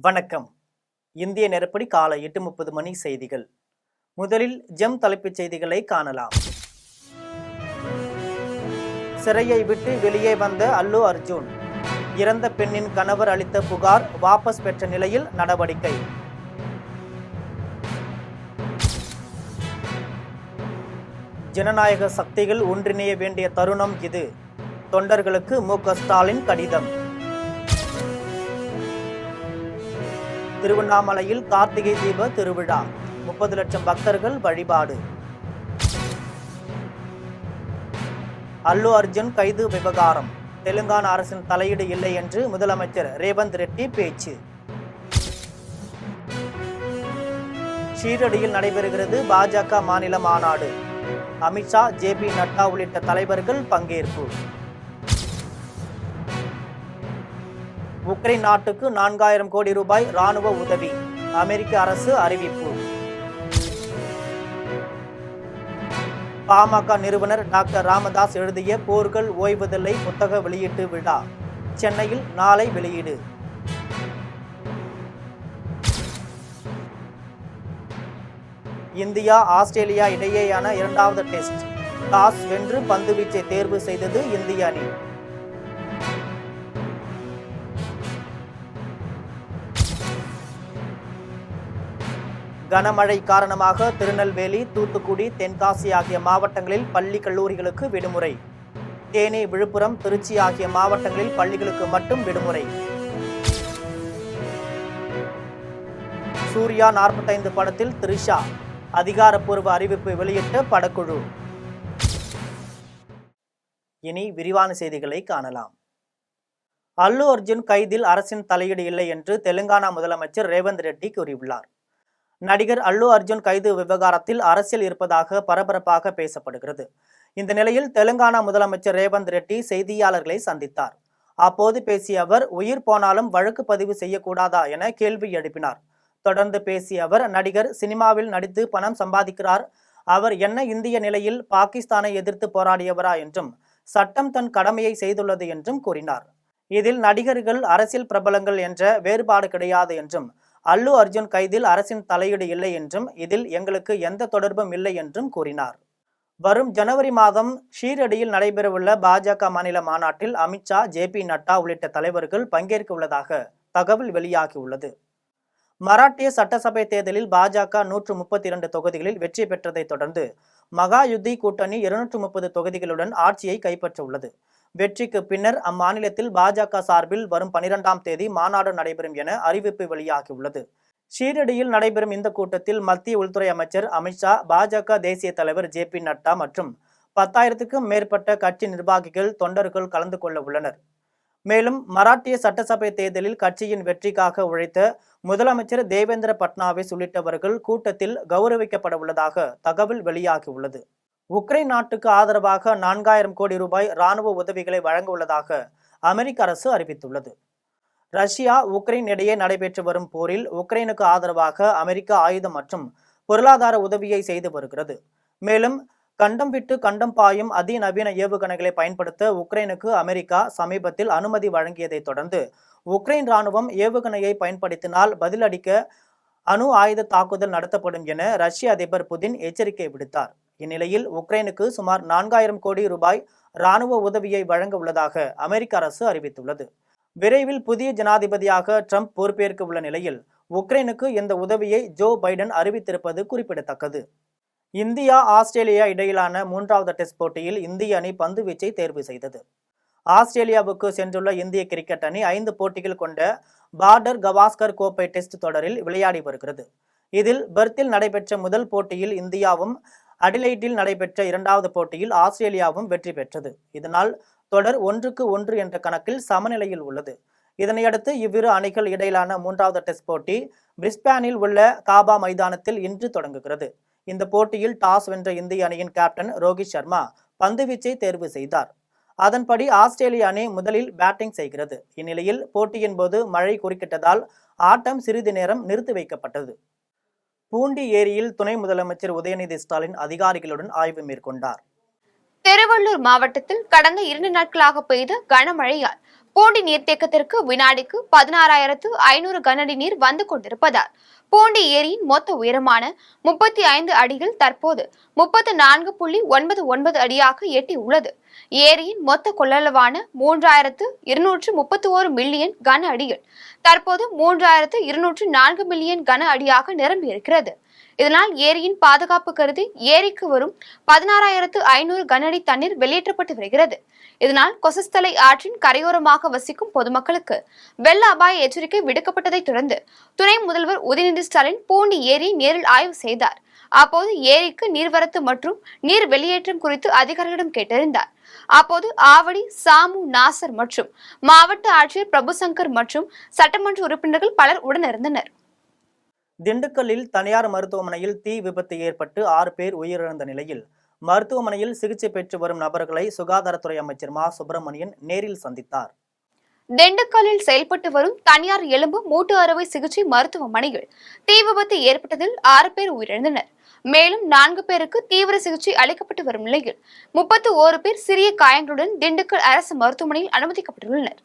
வணக்கம். இந்திய நேரப்படி காலை 8:30 மணி செய்திகள். முதலில் ஜெம் தலைப்புச் செய்திகளை காணலாம். சிறையை விட்டு வெளியே வந்த அல்லு அர்ஜுன். இறந்த பெண்ணின் கணவர் அளித்த புகார் வாபஸ் பெற்ற நிலையில் நடவடிக்கை. ஜனநாயக சக்திகள் ஒன்றிணைய வேண்டிய தருணம் இது. தொண்டர்களுக்கு மு.க. ஸ்டாலின் கடிதம். திருவண்ணாமலையில் கார்த்திகை தீப திருவிழா. 30 லட்சம் பக்தர்கள் வழிபாடு. அல்லு அர்ஜுன் கைது விவகாரம். தெலுங்கானா அரசின் தலையீடு இல்லை என்று முதலமைச்சர் ரேவந்த் ரெட்டி பேச்சு. ஷீரடியில் நடைபெறுகிறது பாஜக மாநில மாநாடு. அமித்ஷா, ஜே.பி. நட்டா உள்ளிட்ட தலைவர்கள் பங்கேற்பு. உக்ரைன் நாட்டுக்கு 4000 கோடி ரூபாய் ராணுவ உதவி. அமெரிக்க அரசு அறிவிப்பு. பாமக நிறுவனர் டாக்டர் ராமதாஸ் எழுதிய போர்கள் ஓய்வதில்லை புத்தக வெளியீட்டு விழா சென்னையில் நாளை வெளியீடு. இந்தியா ஆஸ்திரேலியா இடையேயான 2வது டெஸ்ட். டாஸ் வென்று பந்துவீச்சை தேர்வு செய்தது இந்திய அணி. கனமழை காரணமாக திருநெல்வேலி, தூத்துக்குடி, தென்காசி ஆகிய மாவட்டங்களில் பள்ளி கல்லூரிகளுக்கு விடுமுறை. தேனி, விழுப்புரம், திருச்சி ஆகிய மாவட்டங்களில் பள்ளிகளுக்கு மட்டும் விடுமுறை. சூர்யா 45 படத்தில் த்ரிஷா. அதிகாரப்பூர்வ அறிவிப்பு வெளியிட்ட படக்குழு. இனி விரிவான செய்திகளை காணலாம். அல்லு அர்ஜுன் கைதில் அரசின் தலையீடு இல்லை என்று தெலுங்கானா முதலமைச்சர் ரேவந்த் ரெட்டி கூறியுள்ளார். நடிகர் அல்லு அர்ஜுன் கைது விவகாரத்தில் அரசியல் இருப்பதாக பரபரப்பாக பேசப்படுகிறது. இந்த நிலையில் தெலுங்கானா முதலமைச்சர் ரேவந்த் ரெட்டி செய்தியாளர்களை சந்தித்தார். அப்போது பேசிய அவர், உயிர் போனாலும் வழக்கு பதிவு செய்யக்கூடாதா என கேள்வி எழுப்பினார். தொடர்ந்து பேசிய அவர், நடிகர் சினிமாவில் நடித்து பணம் சம்பாதிக்கிறார். அவர் என்ன இந்திய நிலையில் பாகிஸ்தானை எதிர்த்து போராடியவரா என்றும், சட்டம் தன் கடமையை செய்துள்ளது என்றும் கூறினார். இதில் நடிகர்கள் அரசியல் பிரபலங்கள் என்ற வேறுபாடு கிடையாது என்றும், அல்லு அர்ஜுன் கைதில் அரசின் தலையீடு இல்லை என்றும், இதில் எங்களுக்கு எந்த தொடர்பும் இல்லை என்றும் கூறினார். வரும் ஜனவரி மாதம் ஷீரடியில் நடைபெறவுள்ள பாஜக மாநில மாநாட்டில் அமித்ஷா, ஜே.பி. நட்டா உள்ளிட்ட தலைவர்கள் பங்கேற்க உள்ளதாக தகவல் வெளியாகியுள்ளது. மராட்டிய சட்டசபை தேர்தலில் பாஜக 132 தொகுதிகளில் வெற்றி பெற்றதை தொடர்ந்து மகாயுத்தி கூட்டணி 230 தொகுதிகளுடன் ஆட்சியை கைப்பற்ற உள்ளது. வெற்றிக்கு பின்னர் அம்மாநிலத்தில் பாஜக சார்பில் வரும் 12ஆம் தேதி மாநாடு நடைபெறும் என அறிவிப்பு வெளியாகியுள்ளது. ஷீரடியில் நடைபெறும் இந்த கூட்டத்தில் மத்திய உள்துறை அமைச்சர் அமித்ஷா, பாஜக தேசிய தலைவர் ஜே.பி. நட்டா மற்றும் 10,000க்கும் மேற்பட்ட கட்சி நிர்வாகிகள், தொண்டர்கள் கலந்து கொள்ள உள்ளனர். மேலும் மராட்டிய சட்டசபை தேர்தலில் கட்சியின் வெற்றிக்காக உழைத்த முதலமைச்சர் தேவேந்திர பட்னாவிஸ் உள்ளிட்டவர்கள் கூட்டத்தில் கௌரவிக்கப்பட உள்ளதாக தகவல் வெளியாகியுள்ளது. உக்ரைன் நாட்டுக்கு ஆதரவாக 4000 கோடி ரூபாய் ராணுவ உதவிகளை வழங்க உள்ளதாக அமெரிக்க அரசு அறிவித்துள்ளது. ரஷ்யா, உக்ரைன் இடையே நடைபெற்று வரும் போரில் உக்ரைனுக்கு ஆதரவாக அமெரிக்கா ஆயுதம் மற்றும் பொருளாதார உதவியை செய்து வருகிறது. மேலும் கண்டம் விட்டு கண்டம் பாயும் அதிநவீன ஏவுகணைகளை பயன்படுத்த உக்ரைனுக்கு அமெரிக்கா சமீபத்தில் அனுமதி வழங்கியதை தொடர்ந்து உக்ரைன் ராணுவம் ஏவுகணையை பயன்படுத்தினால் பதிலளிக்க அணு ஆயுத தாக்குதல் நடத்தப்படும் என ரஷ்ய அதிபர் புதின் எச்சரிக்கை விடுத்தார். இந்நிலையில் உக்ரைனுக்கு சுமார் 4000 கோடி ரூபாய் ராணுவ உதவியை வழங்க உள்ளதாக அமெரிக்க அரசு அறிவித்துள்ளது. விரைவில் புதிய ஜனாதிபதியாக ட்ரம்ப் பொறுப்பேற்க உள்ள நிலையில் உக்ரைனுக்கு இந்த உதவியை ஜோ பைடன் அறிவித்திருப்பது குறிப்பிடத்தக்கது. இந்தியா ஆஸ்திரேலியா இடையிலான 3வது டெஸ்ட் போட்டியில் இந்திய அணி பந்து வீச்சை தேர்வு செய்தது. ஆஸ்திரேலியாவுக்கு சென்றுள்ள இந்திய கிரிக்கெட் அணி 5 போட்டிகள் கொண்ட பார்டர் கவாஸ்கர் கோப்பை டெஸ்ட் தொடரில் விளையாடி வருகிறது. இதில் பெர்த்தில் நடைபெற்ற முதல் போட்டியில் இந்தியாவும், அடிலைட்டில் நடைபெற்ற 2வது போட்டியில் ஆஸ்திரேலியாவும் வெற்றி பெற்றது. இதனால் தொடர் 1-1 என்ற கணக்கில் சமநிலையில் உள்ளது. இதனையடுத்து இவ்விரு அணிகள் இடையிலான 3வது டெஸ்ட் போட்டி பிரிஸ்பேனில் உள்ள காபா மைதானத்தில் இன்று தொடங்குகிறது. இந்த போட்டியில் டாஸ் வென்ற இந்திய அணியின் கேப்டன் ரோஹித் சர்மா பந்துவீச்சை தேர்வு செய்தார். அதன்படி ஆஸ்திரேலிய அணி முதலில் பேட்டிங் செய்கிறது. இந்நிலையில் போட்டியின் போது மழை குறுக்கிட்டதால் ஆட்டம் சிறிது நேரம் நிறுத்தி வைக்கப்பட்டது. பூண்டி ஏரியில் துணை முதலமைச்சர் உதயநிதி ஸ்டாலின் அதிகாரிகளுடன் ஆய்வு மேற்கொண்டார். திருவள்ளூர் மாவட்டத்தில் கடந்த 2 நாட்களாக பெய்த கனமழையால் பூண்டி நீர்த்தேக்கத்திற்கு வினாடிக்கு 16,500 கனஅடி நீர் வந்து கொண்டிருப்பதால் பூண்டி ஏரியின் மொத்த உயரமான 35 அடிகள் தற்போது 34.99 அடியாக எட்டியுள்ளது. ஏரியின் மொத்த கொள்ளளவான 3,231 மில்லியன் கன அடிகள் தற்போது 3,204 மில்லியன் கன அடியாக நிரம்பியிருக்கிறது. இதனால் ஏரியின் பாதுகாப்பு கருதி ஏரிக்கு வரும் 16,500 கன அடி தண்ணீர் வெளியேற்றப்பட்டு வருகிறது. இதனால் கொசஸ்தலை ஆற்றின் கரையோரமாக வசிக்கும் பொதுமக்களுக்கு வெள்ள அபாய எச்சரிக்கை விடுக்கப்பட்டதை தொடர்ந்து துணை முதல்வர் உதயநிதி ஸ்டாலின் பூண்டி ஏரியை நேரில் ஆய்வு செய்தார். அப்போது ஏரிக்கு நீர்வரத்து மற்றும் நீர் வெளியேற்றம் குறித்து அதிகாரிகளிடம் கேட்டறிந்தார். அப்போது ஆவடி சாமு நாசர் மற்றும் மாவட்ட ஆட்சியர் பிரபுசங்கர் மற்றும் சட்டமன்ற உறுப்பினர்கள் பலர் உடனிருந்தனர். திண்டுக்கல்லில் தனியார் மருத்துவமனையில் தீ விபத்து ஏற்பட்டு 6 பேர் உயிரிழந்த நிலையில் மருத்துவமனையில் சிகிச்சை பெற்று வரும் நபர்களை சுகாதாரத்துறை அமைச்சர் மா சுப்பிரமணியன் நேரில் சந்தித்தார். திண்டுக்கல்லில் செயல்பட்டு வரும் தனியார் எலும்பு மூட்டு அறுவை சிகிச்சை மருத்துவமனையில் தீ விபத்து ஏற்பட்டதில் 6 பேர் உயிரிழந்தனர். மேலும் 4 பேருக்கு தீவிர சிகிச்சை அளிக்கப்பட்டு வரும் நிலையில் 31 பேர் சிறிய காயங்களுடன் திண்டுக்கல் அரசு மருத்துவமனையில் அனுமதிக்கப்பட்டுள்ளனர்.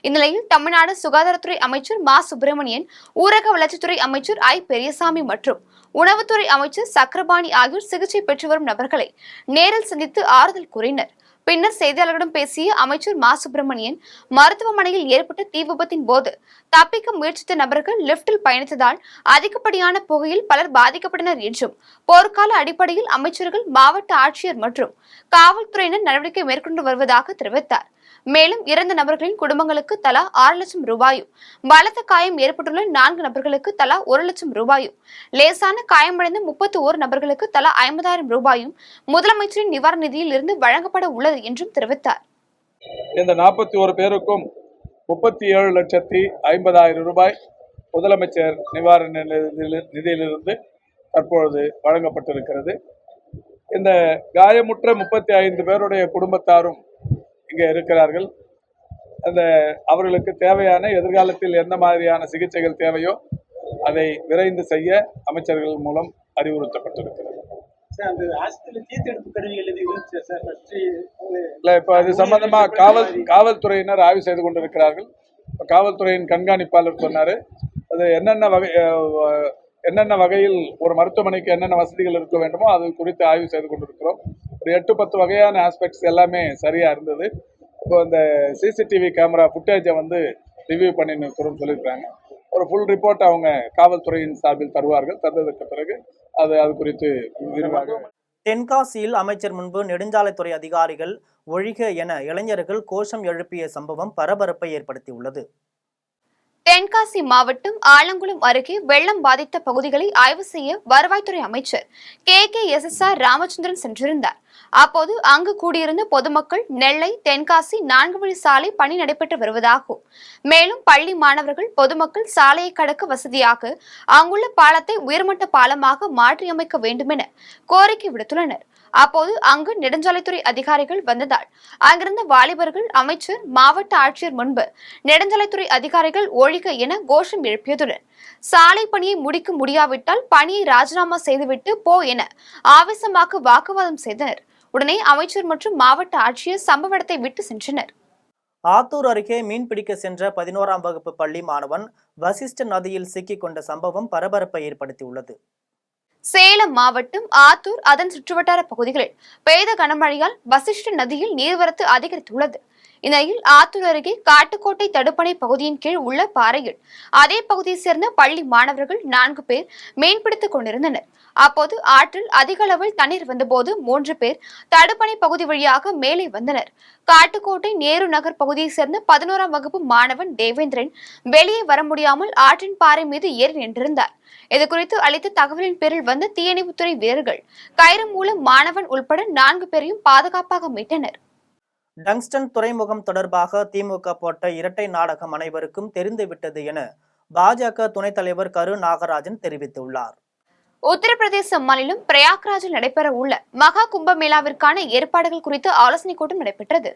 இந்நிலையில் தமிழ்நாடு சுகாதாரத்துறை அமைச்சர் மா சுப்பிரமணியன், ஊரக வளர்ச்சித்துறை அமைச்சர் ஐ பெரியசாமி மற்றும் உணவுத்துறை அமைச்சர் சக்கரபாணி ஆகியோர் சிகிச்சை பெற்று வரும் நபர்களை நேரில் சந்தித்து ஆறுதல் கூறினர். பின்னர் செய்தியாளர்களிடம் பேசிய அமைச்சர் மா சுப்பிரமணியன், மருத்துவமனையில் ஏற்பட்ட தீ விபத்தின் போது தப்பிக்க முயற்சித்த நபர்கள் லிப்டில் பயணித்ததால் அதிகப்படியான புகையில் பலர் பாதிக்கப்பட்டனர் என்றும் போர்க்கால அடிப்படையில் அமைச்சர்கள், மாவட்ட ஆட்சியர் மற்றும் காவல்துறையினர் நடவடிக்கை மேற்கொண்டு வருவதாக தெரிவித்தார். மேலும் இறந்த நபர்களின் குடும்பங்களுக்கு தலா 6 லட்சம் ரூபாயும், பலத்த காயம் ஏற்பட்டுள்ள 4 நபர்களுக்கு தலா 1 லட்சம் ரூபாயும், லேசான காயமடைந்த 31 நபர்களுக்கு தலா 50,000 ரூபாயும் முதலமைச்சரின் நிவாரண நிதியில் இருந்து வழங்கப்பட உள்ளது என்றும் தெரிவித்தார். இந்த 41 பேருக்கும் 37,50,000 ரூபாய் முதலமைச்சர் நிவாரண நிதியிலிருந்து தற்பொழுது வழங்கப்பட்டிருக்கிறது. இந்த காயமுற்ற 35 பேருடைய குடும்பத்தாரும் இங்கே இருக்கிறார்கள். அவர்களுக்கு தேவையான எதிர்காலத்தில் எந்த மாதிரியான சிகிச்சைகள் தேவையோ அதை விரைந்து செய்ய அமைச்சர்கள் மூலம் அறிவுறுத்தப்பட்டிருக்கிறது. இப்ப இது சம்பந்தமா காவல்துறையினர் ஆய்வு செய்து கொண்டிருக்கிறார்கள். காவல்துறையின் கண்காணிப்பாளர் சொன்னாரு, அது என்னென்ன வகையில் ஒரு மருத்துவமனைக்கு என்னென்ன வசதிகள் இருக்க வேண்டுமோ அது குறித்து ஆய்வு செய்து கொண்டிருக்கிறோம். ஒரு 8-10 வகையான ஆஸ்பெக்ட்ஸ் எல்லாமே சரியா இருந்தது. இப்போ இந்த சிசிடிவி கேமரா ஃபுட்டேஜை ரிவ்யூ பண்ணி நிற்கிறோம்னு சொல்லியிருக்காங்க. ஒரு ஃபுல் ரிப்போர்ட் அவங்க காவல்துறையின் சார்பில் தருவார்கள். தந்ததற்கு பிறகு அது குறித்து விரிவாக. தென்காசியில் அமைச்சர் முன்பு நெடுஞ்சாலைத்துறை அதிகாரிகள் ஒழிக என இளைஞர்கள் கோஷம் எழுப்பிய சம்பவம் பரபரப்பை ஏற்படுத்தியுள்ளது. தென்காசி மாவட்டம் ஆலங்குளம் அருகே வெள்ளம் பாதித்த பகுதிகளை ஆய்வு செய்ய வருவாய்த்துறை அமைச்சர் KKSSR ராமச்சந்திரன் சென்றிருந்தார். அப்போது அங்கு கூடியிருந்த பொதுமக்கள் நெல்லை தென்காசி 4 வழி சாலை பணி நடைபெற்று வருவதாகவும், மேலும் பள்ளி மாணவர்கள் பொதுமக்கள் சாலையை கடக்க வசதியாக அங்குள்ள பாலத்தை உயர்மட்ட பாலமாக மாற்றியமைக்க வேண்டுமென கோரிக்கை விடுத்துள்ளனர். அப்போது அங்கு நெடுஞ்சாலைத்துறை அதிகாரிகள் வந்ததால் அங்கிருந்த வாலிபர்கள் அமைச்சர், மாவட்ட ஆட்சியர் முன்பு நெடுஞ்சாலைத்துறை அதிகாரிகள் ஒழிக என கோஷம் எழுப்பியதுடன் சாலை பணியை முடிக்க முடியாவிட்டால் பணியை ராஜினாமா செய்துவிட்டு போ என ஆவேசமாக வாக்குவாதம் செய்தனர். உடனே அமைச்சர் மற்றும் மாவட்ட ஆட்சியர் சம்பவ இடத்தை விட்டு சென்றனர். ஆத்தூர் அருகே மீன்பிடிக்க சென்ற 11ஆம் வகுப்பு பள்ளி மாணவன் வசிஷ்ட நதியில் சிக்கிக் கொண்ட சம்பவம் பரபரப்பை ஏற்படுத்தியுள்ளது. சேலம் மாவட்டம் ஆத்தூர் அதன் சுற்றுவட்டார பகுதிகளில் பெய்த கனமழையால் வசிஷ்ட நதியில் நீர்வரத்து அதிகரித்துள்ளது. இந்நிலையில் ஆத்தூர் அருகே காட்டுக்கோட்டை தடுப்பணை பகுதியின் கீழ் உள்ள பாறையில் அதே பகுதியை சேர்ந்த பள்ளி மாணவர்கள் 4 பேர் மீன்பிடித்துக் கொண்டிருந்தனர். அப்போது ஆற்றில் அதிக அளவில் தண்ணீர் வந்தபோது 3 பேர் தடுப்பணை பகுதி வழியாக மேலே வந்தனர். காட்டுக்கோட்டை நேரு நகர் பகுதியை சேர்ந்த 11ஆம் வகுப்பு மாணவன் தேவேந்திரன் வெளியே வர முடியாமல் ஆற்றின் பாறை மீது ஏறி நின்றிருந்தார். இதுகுறித்து அளித்த தகவலின் பேரில் வந்த தீயணைப்புத்துறை வீரர்கள் கயிறு மூலம் மாணவன் உள்பட 4 பேரையும் பாதுகாப்பாக மீட்டனர். டங்ஸ்டன் துறைமுகம் தொடர்பாக திமுக போட்ட இரட்டை நாடகம் அனைவருக்கும் தெரிந்துவிட்டது என பாஜக துணைத் தலைவர் கரு நாகராஜன் தெரிவித்துள்ளார். உத்தரப்பிரதேச மாநிலம் பிரயாக்ராஜில் நடைபெற உள்ள மகா கும்பமேளாவிற்கான ஏற்பாடுகள் குறித்து ஆலோசனைக் கூட்டம் நடைபெற்றது.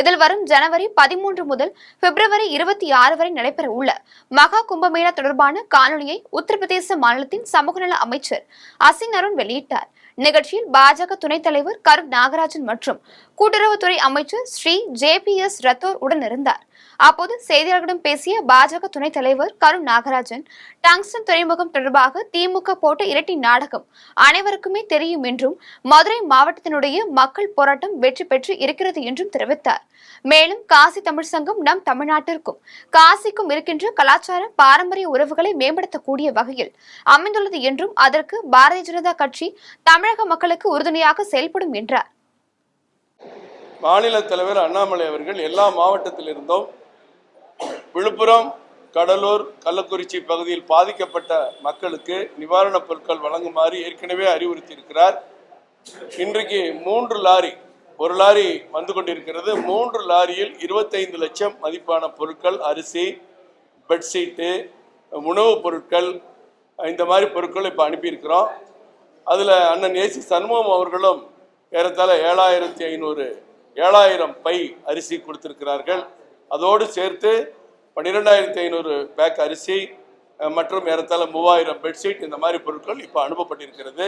இதில் வரும் ஜனவரி 13 முதல் பிப்ரவரி 26 வரை நடைபெற உள்ள மகா கும்பமேளா தொடர்பான காணொலியை உத்தரப்பிரதேச மாநிலத்தின் சமூக நல அமைச்சர் அசின் அருண் வெளியிட்டார். நிகழ்ச்சியில் பாஜக துணைத் தலைவர் கரு நாகராஜன் மற்றும் கூட்டுறவுத்துறை அமைச்சர் ஸ்ரீ JPS ரத்தோர் உடன் இருந்தார். அப்போது செய்தியாளர்களிடம் பேசிய பாஜக துணைத் தலைவர் கரு நாகராஜன், டங்ஸ்டன் துறைமுகம் தொடர்பாக திமுக போட்ட இரட்டை நாடகம் அனைவருக்குமே தெரியும் என்றும், மதுரை மாவட்டத்தினுடைய மக்கள் போராட்டம் வெற்றி பெற்று இருக்கிறது என்றும் தெரிவித்தார். மேலும் காசி தமிழ் சங்கம் நம் தமிழ்நாட்டிற்கும் காசிக்கும் இருக்கின்ற கலாச்சார பாரம்பரிய உறவுகளை மேம்படுத்தக்கூடிய வகையில் அமைந்துள்ளது என்றும், அதற்கு பாரதிய ஜனதா கட்சி தமிழக மக்களுக்கு உறுதுணையாக செயல்படும் என்றார். மாநில தலைவர் அண்ணாமலை அவர்கள் எல்லா மாவட்டத்திலிருந்தும் விழுப்புரம், கடலூர், கள்ளக்குறிச்சி பகுதியில் பாதிக்கப்பட்ட மக்களுக்கு நிவாரணப் பொருட்கள் வழங்குமாறு ஏற்கனவே அறிவுறுத்தி இருக்கிறார். இன்றைக்கு 3 லாரி, ஒரு லாரி வந்து கொண்டிருக்கிறது. 3 லாரியில் 25 லட்சம் மதிப்பான பொருட்கள், அரிசி, பெட்ஷீட்டு, உணவுப் பொருட்கள், இந்த மாதிரி பொருட்கள் இப்போ அனுப்பியிருக்கிறோம். அதில் அண்ணன் ஏசி சண்முகம் அவர்களும் ஏறத்தாழ 7,500 பை அரிசி கொடுத்திருக்கிறார்கள். அதோடு சேர்த்து 12,500 பேக் அரிசி மற்றும் ஏறத்தாழ 3000 பெட்ஷீட், இந்த மாதிரி பொருட்கள் இப்போ அனுப்பப்பட்டிருக்கிறது.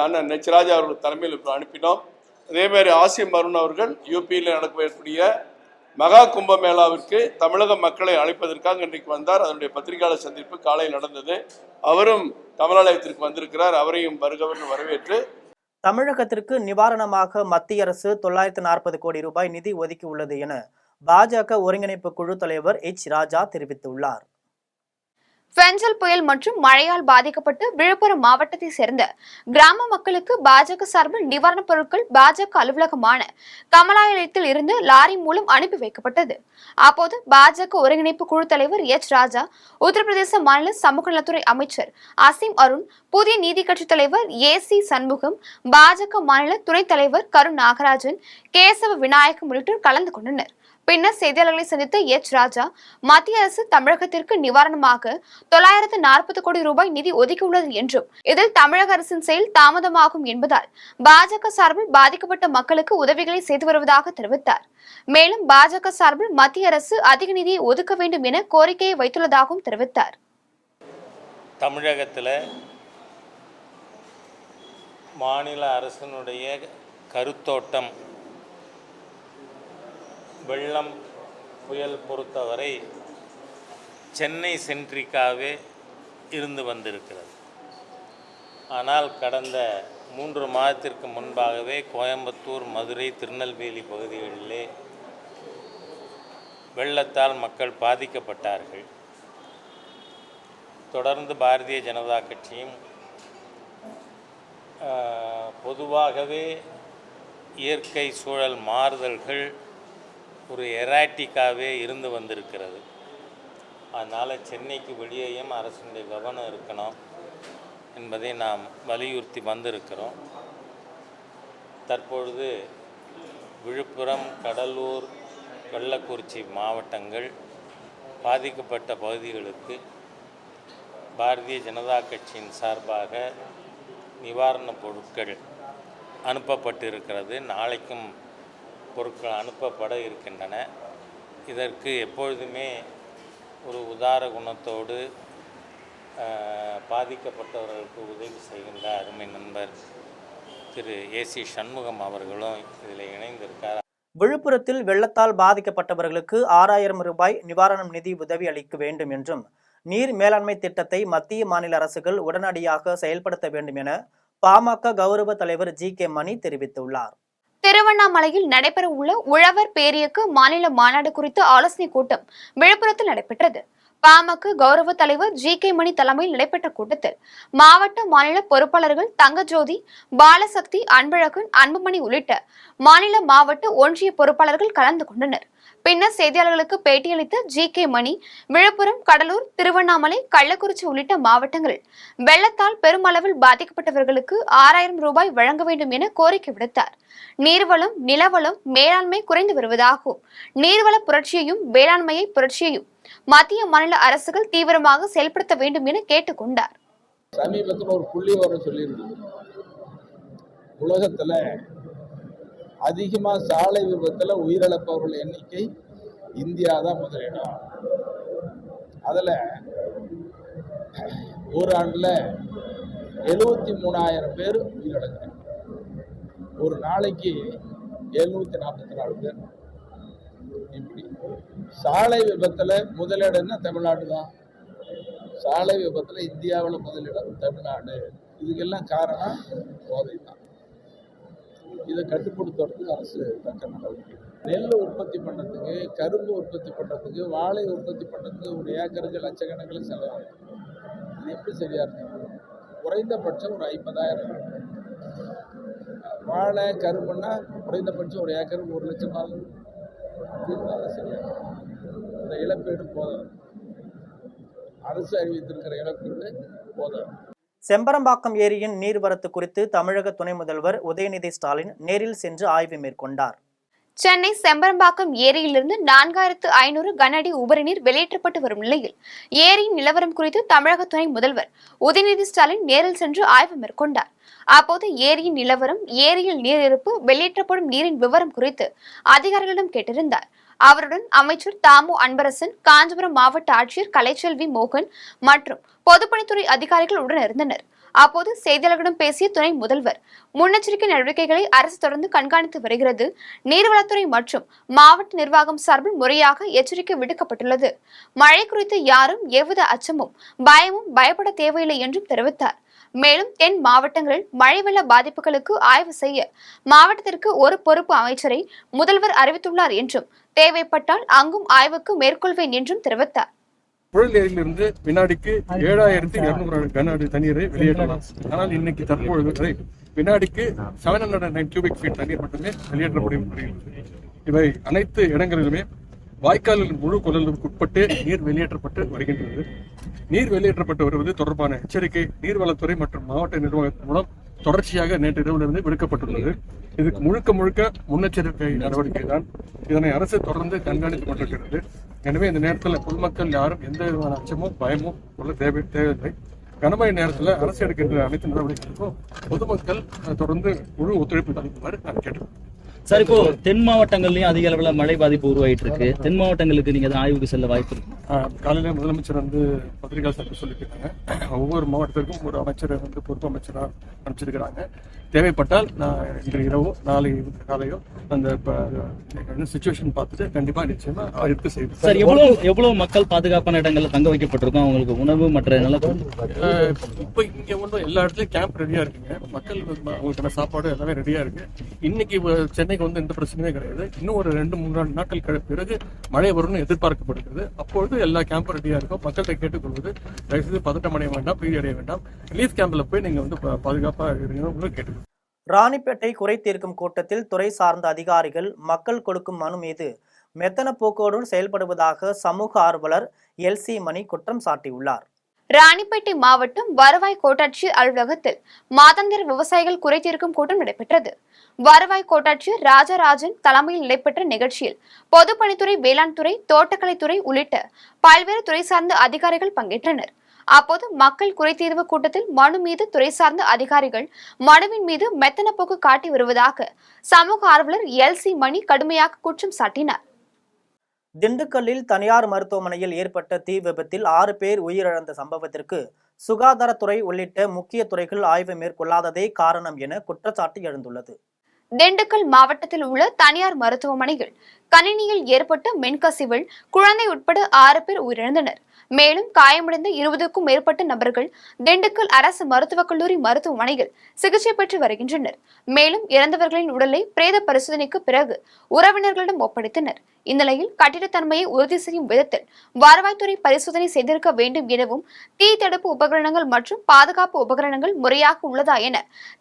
அண்ணன் நெச்சராஜா அவர்கள் தலைமையில் இப்போ அனுப்பினோம். அதேமாதிரி ஆசிம் அருண் அவர்கள் யூபியில் நடக்கக்கூடிய மகா கும்பமேளாவிற்கு தமிழக மக்களை அழைப்பதற்காக இன்றைக்கு வந்தார். அதனுடைய பத்திரிகையாளர் சந்திப்பு காலை நடந்தது. அவரும் கமலாலயத்திற்கு வந்திருக்கிறார். அவரையும் வருகவென்று வரவேற்று தமிழகத்திற்கு நிவாரணமாக மத்திய அரசு 940 கோடி ரூபாய் நிதி ஒதுக்கியுள்ளது என பாஜக ஒருங்கிணைப்பு குழு தலைவர் எச் ராஜா தெரிவித்துள்ளார். பெஞ்சல் புயல் மற்றும் மழையால் பாதிக்கப்பட்டு விழுப்புரம் மாவட்டத்தை சேர்ந்த கிராம மக்களுக்கு பாஜக சார்பில் நிவாரணப் பொருட்கள் பாஜக அலுவலகமான கமலாலயத்தில் இருந்து லாரி மூலம் அனுப்பி வைக்கப்பட்டது. அப்போது பாஜக ஒருங்கிணைப்பு குழு தலைவர் எச் ராஜா, உத்தரப்பிரதேச மாநில சமூக நலத்துறை அமைச்சர் அசீம் அருண், புதிய நீதி கட்சி தலைவர் ஏசி சண்முகம், பாஜக மாநில துணைத் தலைவர் கரு நாகராஜன், கேசவ விநாயகம் உள்ளிட்டோர் கலந்து கொண்டனர். பின்னர் செய்தியாளர்களை சந்தித்த எச் ராஜா, மத்திய அரசு தமிழகத்திற்கு நிவாரணமாக 940 கோடி ரூபாய் நிதி ஒதுக்கியுள்ளது என்றும், இதில் தமிழக அரசின் செயல் தாமதமாகும் என்பதால் பாஜக சார்பில் பாதிக்கப்பட்ட மக்களுக்கு உதவிகளை செய்து வருவதாக தெரிவித்தார். மேலும் பாஜக சார்பில் மத்திய அரசு அதிக நிதியை ஒதுக்க வேண்டும் என கோரிக்கையை வைத்துள்ளதாகவும் தெரிவித்தார். தமிழகத்தில் மாநில அரசினுடைய கருத்தோட்டம் வெள்ளம் புயல் பொறுத்தவரை சென்னை சென்ட்ரிக்காகவே இருந்து வந்திருக்கிறது. ஆனால் கடந்த 3 மாதத்திற்கு முன்பாகவே கோயம்புத்தூர், மதுரை, திருநெல்வேலி பகுதிகளிலே வெள்ளத்தால் மக்கள் பாதிக்கப்பட்டார்கள். தொடர்ந்து பாரதிய ஜனதா கட்சியும் பொதுவாகவே இயற்கை சூழல் மாறுதல்கள் ஒரு எராட்டிக்காகவே இருந்து வந்திருக்கிறது. அதனால் சென்னைக்கு வெளியேயும் அரசுடைய கவனம் இருக்கணும் என்பதை நாம் வலியுறுத்தி வந்திருக்கிறோம். தற்பொழுது விழுப்புரம், கடலூர், கள்ளக்குறிச்சி மாவட்டங்கள் பாதிக்கப்பட்ட பகுதிகளுக்கு பாரதிய ஜனதா கட்சியின் சார்பாக நிவாரணப் பொருட்கள் அனுப்பப்பட்டிருக்கிறது. நாளைக்கும் பொருட்கள் அனுப்பப்பட இருக்கின்றன. இதற்கு எப்பொழுதுமே ஒரு உதார குணத்தோடு பாதிக்கப்பட்டவர்களுக்கு உதவி செய்கின்ற அருமை நண்பர் திரு ஏசி சண்முகம் அவர்களும் இதில் இணைந்திருக்கார். விழுப்புரத்தில் வெள்ளத்தால் பாதிக்கப்பட்டவர்களுக்கு 6000 ரூபாய் நிவாரணம் நிதி உதவி அளிக்க வேண்டும் என்றும், நீர் மேலாண்மை திட்டத்தை மத்திய மாநில அரசுகள் உடனடியாக செயல்படுத்த வேண்டும் என பாமக கௌரவ தலைவர் ஜி.கே. மணி தெரிவித்துள்ளார். திருவண்ணாமலையில் நடைபெற உள்ள உழவர் பேரியக்க மாநில மாநாடு குறித்த ஆலோசனை கூட்டம் விழுப்புரத்தில் நடைபெற்றது. பாமக கௌரவ தலைவர் ஜி.கே. மணி தலைமையில் நடைபெற்ற கூட்டத்தில் மாவட்ட மாநில பொறுப்பாளர்கள் தங்கஜோதி, பாலசக்தி, அன்பழகன், அன்புமணி உள்ளிட்ட மாநில மாவட்ட ஒன்றிய பொறுப்பாளர்கள் கலந்து கொண்டனர். பின்னர் செய்தியாளர்களுக்கு பேட்டியளித்த ஜி.கே. மணி, விழுப்புரம், கடலூர், திருவண்ணாமலை, கள்ளக்குறிச்சி உள்ளிட்ட மாவட்டங்களில் வெள்ளத்தால் பெருமளவில் பாதிக்கப்பட்டவர்களுக்கு 6000 ரூபாய் வழங்க வேண்டும் என கோரிக்கை விடுத்தார். நீர்வளம், நிலவளம் மேலாண்மை குறைந்து வருவதாகவும், நீர்வள புரட்சியையும் வேளாண்மையை புரட்சியையும் மத்திய மாநில அரசுகள் தீவிரமாக செயல்படுத்த வேண்டும் என கேட்டுக்கொண்டார். சமீபத்தில் ஒரு புள்ளி வர சொல்லியிருந்தது. உலகத்துல அதிகமா சாலை விபத்துல உயிரிழப்பவர்கள் எண்ணிக்கை இந்தியா தான் முதலிடம். அதுல ஒரு ஆண்டுல 73,000 பேர் உயிரிழக்கிறாங்க. ஒரு நாளைக்கு 744 பேர். இப்படி சாலை விபத்துல முதலிடம்னா தமிழ்நாடு தான். சாலை விபத்துல இந்தியாவில் முதலிடம் தமிழ்நாடு. இதுக்கெல்லாம் காரணம் போதை தான். இதை கட்டுப்படுத்துறதுக்கு அரசு தக்க நடவடிக்கை. நெல் உற்பத்தி பண்ணுறதுக்கு, கரும்பு உற்பத்தி பண்ணுறதுக்கு, வாழை உற்பத்தி பண்ணுறதுக்கு ஒரு ஏக்கருக்கு லட்சக்கணக்கில் செலவாகும். இது எப்படி சரியா இருக்கு? குறைந்தபட்சம் ஒரு 50,000. வாழை கரும்புன்னா குறைந்தபட்சம் ஒரு ஏக்கருக்கு 1 லட்சம் ஆகும். அப்படின்னால சரியா இந்த இழப்பீடு போதாது. அரசு அறிவித்திருக்கிற இழப்பீடு போதாது. செம்பரம்பாக்கம் ஏரியின் நீர்வரத்து குறித்து தமிழக துணை முதல்வர் உதயநிதி ஸ்டாலின் நேரில் சென்று ஆய்வு மேற்கொண்டார். சென்னை செம்பரம்பாக்கம் ஏரியிலிருந்து 4500 கன அடி உபரிநீர் வெளியேற்றப்பட்டு வரும் நிலையில் ஏரியின் நிலவரம் குறித்து தமிழக துணை முதல்வர் உதயநிதி ஸ்டாலின் நேரில் சென்று ஆய்வு மேற்கொண்டார். அப்போது ஏரியின் நிலவரம், ஏரியில் நீர் இருப்பு, வெளியேற்றப்படும் நீரின் விவரம் குறித்து அதிகாரிகளிடம் கேட்டிருந்தார். அவருடன் அமைச்சர் தாமு அன்பரசன், காஞ்சிபுரம் மாவட்ட ஆட்சியர் கலைச்செல்வி மோகன் மற்றும் பொதுப்பணித்துறை அதிகாரிகள் உடன் இருந்தனர். அப்போது செய்தியாளர்களிடம் பேசிய துணை முதல்வர், முன்னெச்சரிக்கை நடவடிக்கைகளை அரசு தொடர்ந்து கண்காணித்து வருகிறது. நீர்வளத்துறை மற்றும் மாவட்ட நிர்வாகம் சார்பில் முறையாக எச்சரிக்கை விடுக்கப்பட்டுள்ளது. மழை குறித்து யாரும் எவ்வித அச்சமும் பயமும் பயப்பட தேவையில்லை என்றும் தெரிவித்தார். மேலும் தென் மாவட்டங்களில் மழை வெள்ள பாதிப்புகளுக்கு ஆய்வு செய்ய மாவட்டத்திற்கு ஒரு பொறுப்பு அமைச்சரை முதல்வர் அறிவித்துள்ளார் என்றும், தேவைப்பட்டால் அங்கும் ஆய்வுக்கு மேற்கொள்வேன் என்றும் தெரிவித்தார். புழல் ஏரியிலிருந்து வினாடிக்கு 7200 கன அடி தண்ணீரை வெளியேற்றலாம். ஆனால் இன்னைக்கு தற்பொழுது வரை வினாடிக்கு 709 கியூபிக் ஃபீட் தண்ணீர் மட்டுமே வெளியேற்றப்படுகிறது. இவை அனைத்து இடங்களிலுமே வாய்க்காலின் முழு கொள்ளளவுக்கு உட்பட்டு நீர் வெளியேற்றப்பட்டு வருகின்றது. நீர் வெளியேற்றப்பட்டு வருவது தொடர்பான எச்சரிக்கை நீர்வளத்துறை மற்றும் மாவட்ட நிர்வாகத்தின் மூலம் தொடர்ச்சியாக நேற்று இரவிலிருந்து விடுக்கப்பட்டுள்ளது. இதுக்கு முழுக்க முன்னெச்சரிக்கை நடவடிக்கை தான். இதனை அரசு தொடர்ந்து கண்காணித்துக் கொண்டிருக்கிறது. எனவே இந்த நேரத்தில் பொதுமக்கள் யாரும் எந்த விதமான அச்சமும் பயமும் கொள்ள தேவையில்லை. கனமழை நேரத்தில் அரசு எடுக்கின்ற அனைத்து நடவடிக்கைகளுக்கும் பொதுமக்கள் தொடர்ந்து முழு ஒத்துழைப்பு அளிக்குமாறு நான் கேட்டுக்கொள்கிறேன். சார், இப்போ தென் மாவட்டங்கள்லயும் அதிக அளவில் மழை பாதிப்பு உருவாயிட்டு இருக்கு. தென் மாவட்டங்களுக்கு நீங்க ஆய்வுக்கு செல்ல வாய்ப்பு இருக்கு? காலையில முதலமைச்சர் பத்திரிகை சந்திப்பு சொல்லியிருக்காங்க. ஒவ்வொரு மாவட்டத்திற்கும் ஒரு அமைச்சரை பொறுப்பு அமைச்சராக அனுப்பிச்சிருக்கிறாங்க. தேவைப்பட்டால் நான் இன்று இரவோ நாளை காலையோ அந்த சிச்சுவேஷன் பார்த்துட்டு கண்டிப்பா நிச்சயமா எடுத்து செய்வோம். சார், எவ்வளவு மக்கள் பாதுகாப்பான இடங்கள்ல தங்க வைக்கப்பட்டிருக்கோம்? அவங்களுக்கு உணவு மற்ற இப்ப இங்க எல்லா இடத்துலயும் கேம்ப் ரெடியா இருக்குங்க. மக்கள் அவங்களுக்கான சாப்பாடு எல்லாமே ரெடியா இருக்கு. இன்னைக்கு சென்னைக்கு எந்த பிரச்சனையுமே கிடையாது. இன்னும் ஒரு 2-3 நாட்கள் பிறகு மழை வரும்னு எதிர்பார்க்கப்படுகிறது. அப்பொழுது எல்லா கேம்பும் ரெடியா இருக்கும். மக்கள்கிட்ட கேட்டுக்கொள்வது, தயவுசெய்து பதட்டம் அடைய வேண்டாம், பீதி அடைய வேண்டாம். ரிலீஃப் கேம்ப்ல போய் நீங்க பாதுகாப்பா இருக்கணும் கேட்டு. ராணிப்பேட்டை குறை தீர்க்கும் கூட்டத்தில் துறை சார்ந்த அதிகாரிகள் மக்கள் கொடுக்கும் மனு மீது மெத்தன போக்கோடு செயல்படுவதாக சமூக ஆர்வலர் LC மணி குற்றம் சாட்டியுள்ளார். ராணிப்பேட்டை மாவட்டம் வருவாய் கோட்டாட்சியர் அலுவலகத்தில் மாதாந்திர விவசாயிகள் குறை தீர்க்கும் கூட்டம் நடைபெற்றது. வருவாய் கோட்டாட்சியர் ராஜராஜன் தலைமையில் நடைபெற்ற நிகழ்ச்சியில் பொதுப்பணித்துறை, வேளாண் துறை, தோட்டக்கலைத்துறை உள்ளிட்ட பல்வேறு துறை சார்ந்த அதிகாரிகள் பங்கேற்றனர். அப்போது மக்கள் குறைதீர்வு கூட்டத்தில் மனு மீது துறை சார்ந்த அதிகாரிகள் மனுவின் மீது மெத்தன போக்கு காட்டி வருவதாக சமூக ஆர்வலர் LC மணி கடுமையாக குற்றம் சாட்டினார். திண்டுக்கல்லில் தனியார் மருத்துவமனையில் ஏற்பட்ட தீ விபத்தில் 6 பேர் உயிரிழந்த சம்பவத்திற்கு சுகாதாரத்துறை உள்ளிட்ட முக்கிய துறைகள் ஆய்வு மேற்கொள்ளாததே காரணம் என குற்றச்சாட்டு எழுந்துள்ளது. திண்டுக்கல் மாவட்டத்தில் உள்ள தனியார் மருத்துவமனையில் கணினியில் ஏற்பட்ட மின்கசிவில் குழந்தை உட்பட 6 பேர் உயிரிழந்தனர். மேலும் காயமடைந்த 20க்கும் மேற்பட்ட நபர்கள் திண்டுக்கல் அரசு மருத்துவக் கல்லூரி மருத்துவமனையில் சிகிச்சை பெற்று வருகின்றனர். மேலும் இறந்தவர்களின் உடலை பிரேத பரிசோதனைக்கு பிறகு உறவினர்களிடம் ஒப்படைத்தனர். இந்நிலையில் கட்டிடத்தன்மையை உறுதி செய்யும் விதத்தில் வருவாய்த்துறை பரிசோதனை செய்திருக்க வேண்டும் எனவும், தீ தடுப்பு உபகரணங்கள் மற்றும் பாதுகாப்பு உபகரணங்கள் முறையாக உள்ளதா என